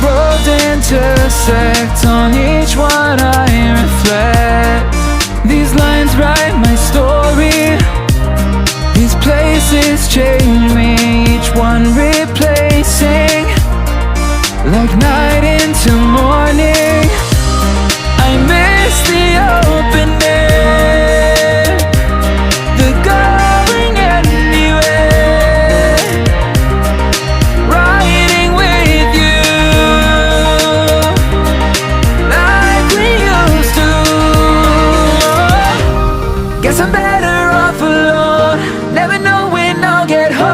roads intersect, on each one I reflect. These lines write my story, these places change me, each one replacing, like night into morning. I miss the open air, the going anywhere, riding with you like we used to. Guess I'm better off alone, never know when I'll get home.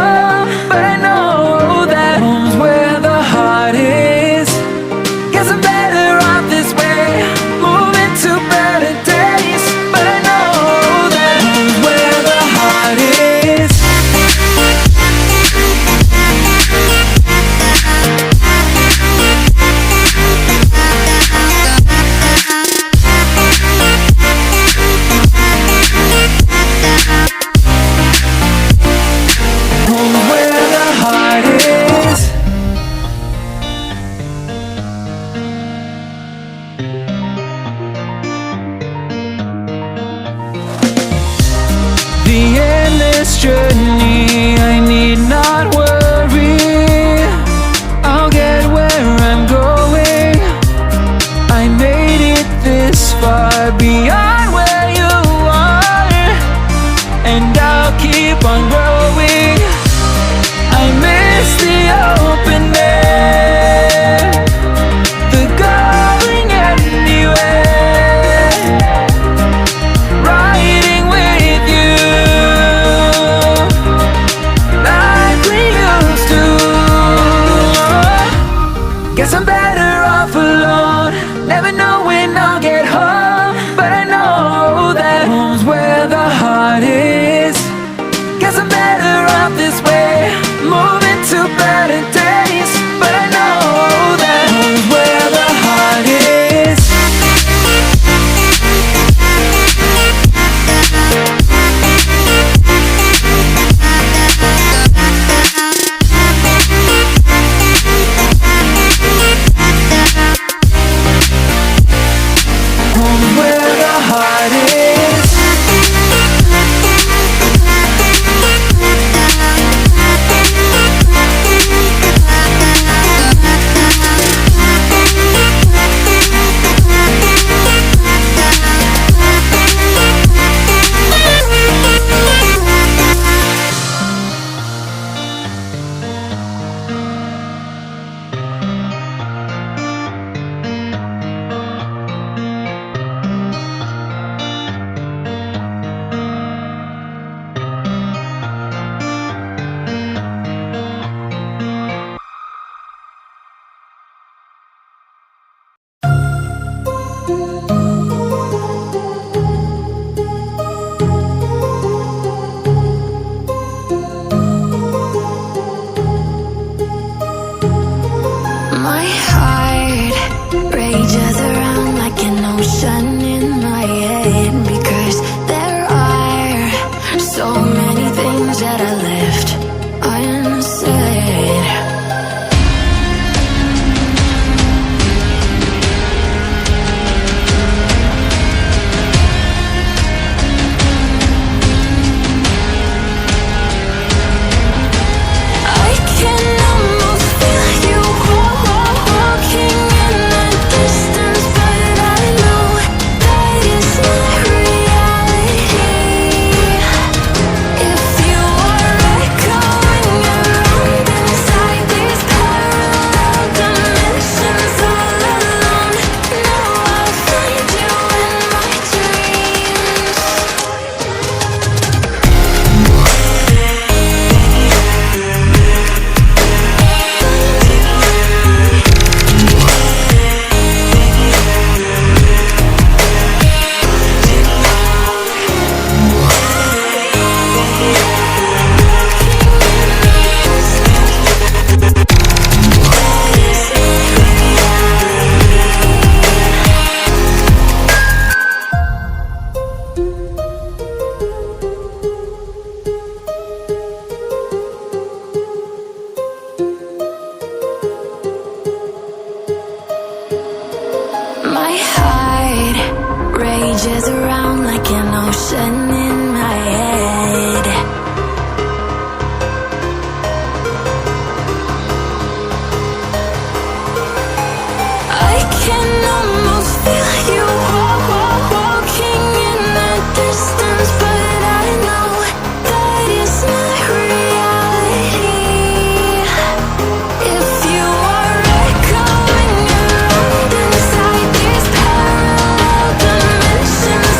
changes around like an ocean in my head. I can almost feel you walking in the distance, but I know that it's not reality. If you are echoing around inside these parallel dimensions,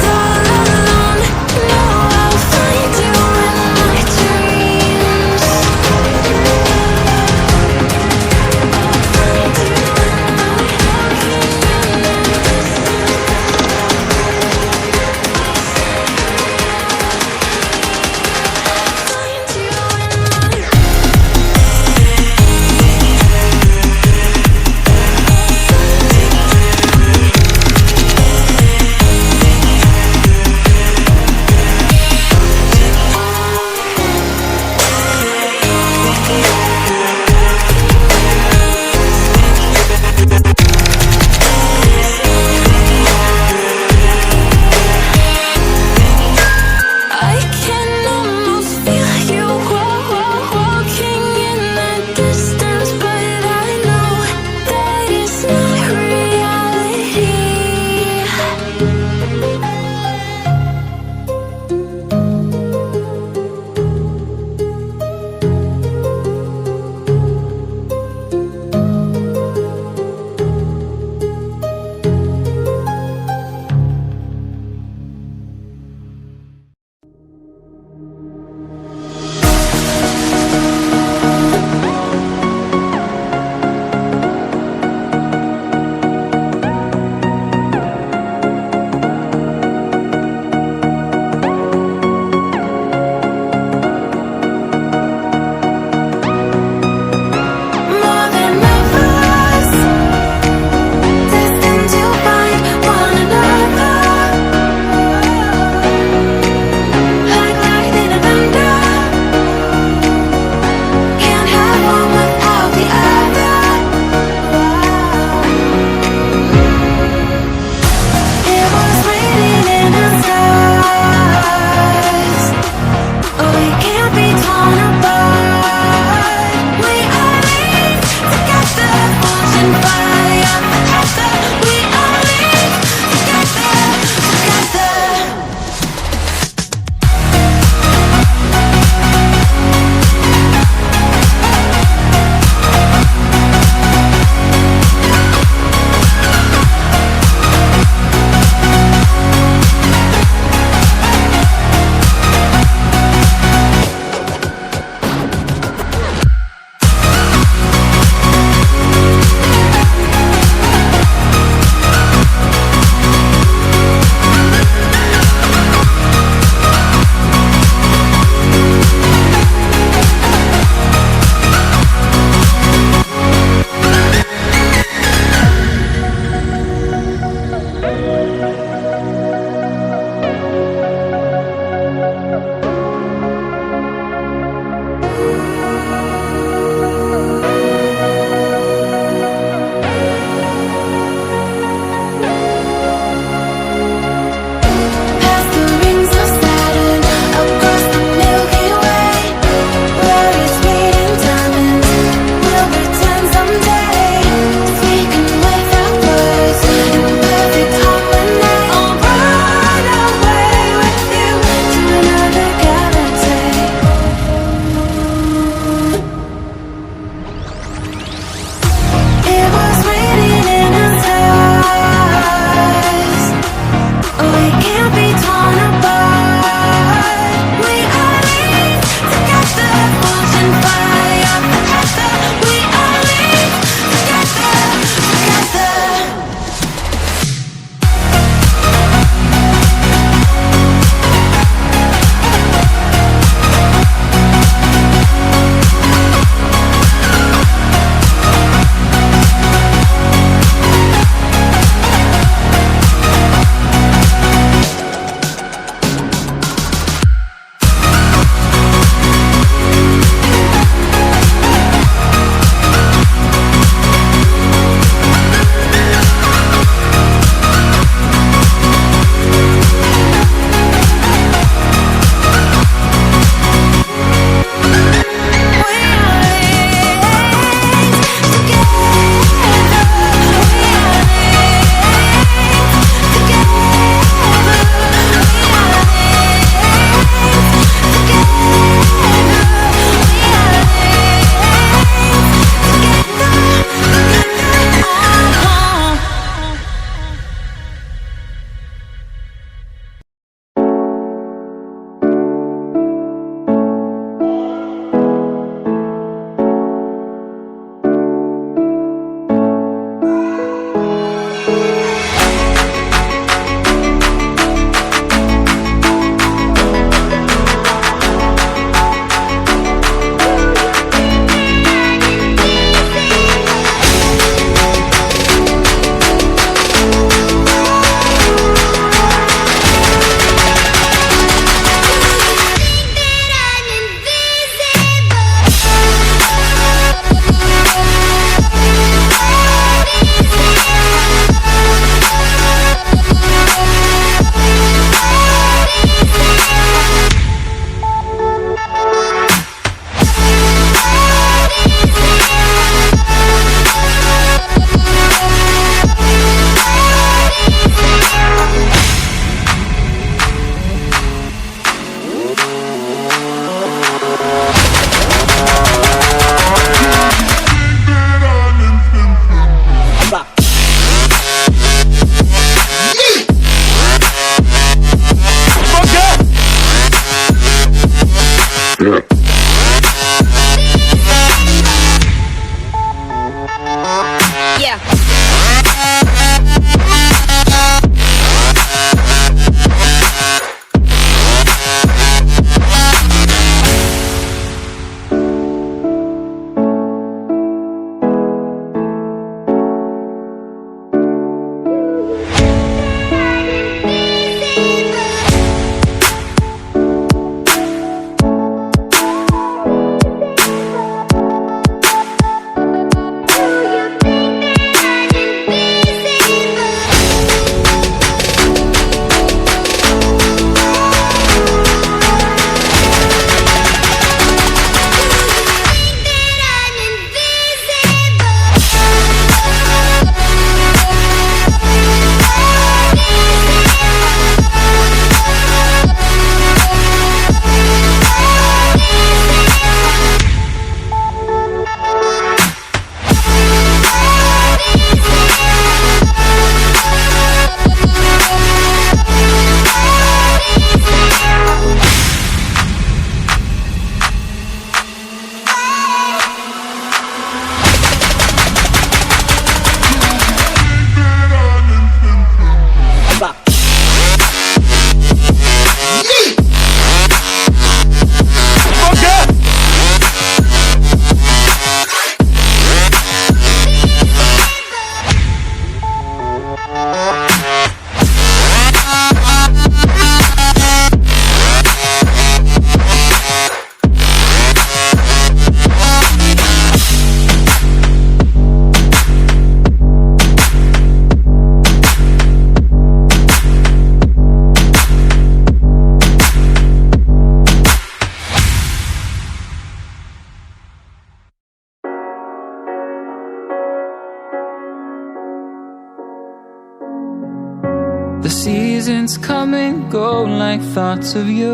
seasons come and go like thoughts of you.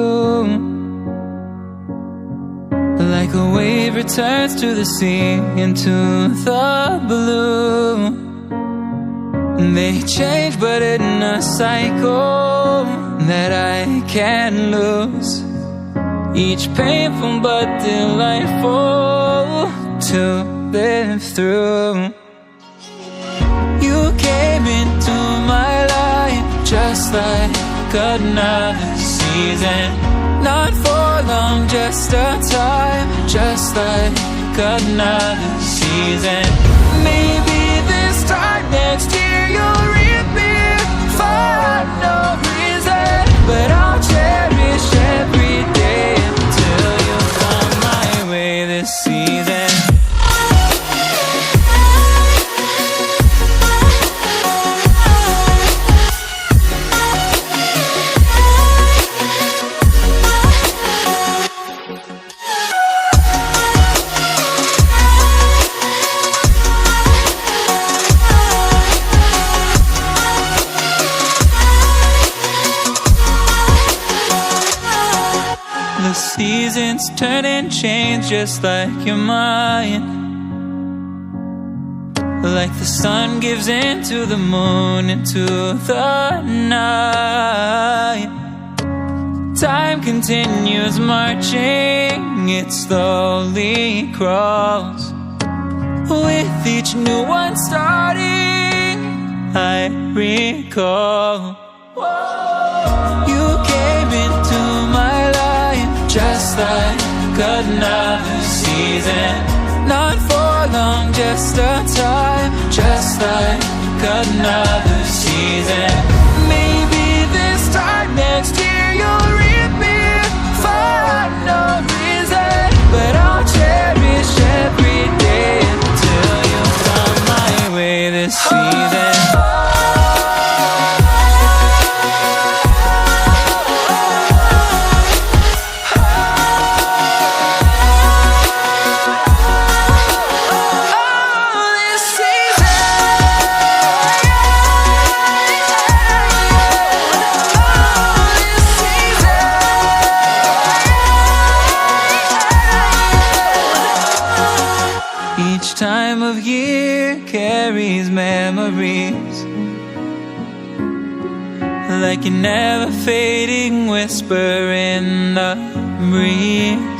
Like a wave returns to the sea, into the blue. They change but in a cycle that I can't lose. Each painful but delightful to live through. You came into my life just like another season. Not for long, just a time, just like another season. Maybe this time next year you'll reappear for no reason, but I'll cherish every day until you come my way this season. The seasons turn and change just like your mind. Like the sun gives into the moon, into the night. Time continues marching, it slowly crawls. With each new one starting, I recall. You came into my life just like another season. Not for long, just a time, just like another season. Maybe this time next year you'll reappear for no reason, but I'll cherish every day until you come my way this season. Each time of year carries memories, like a never fading whisper in the breeze.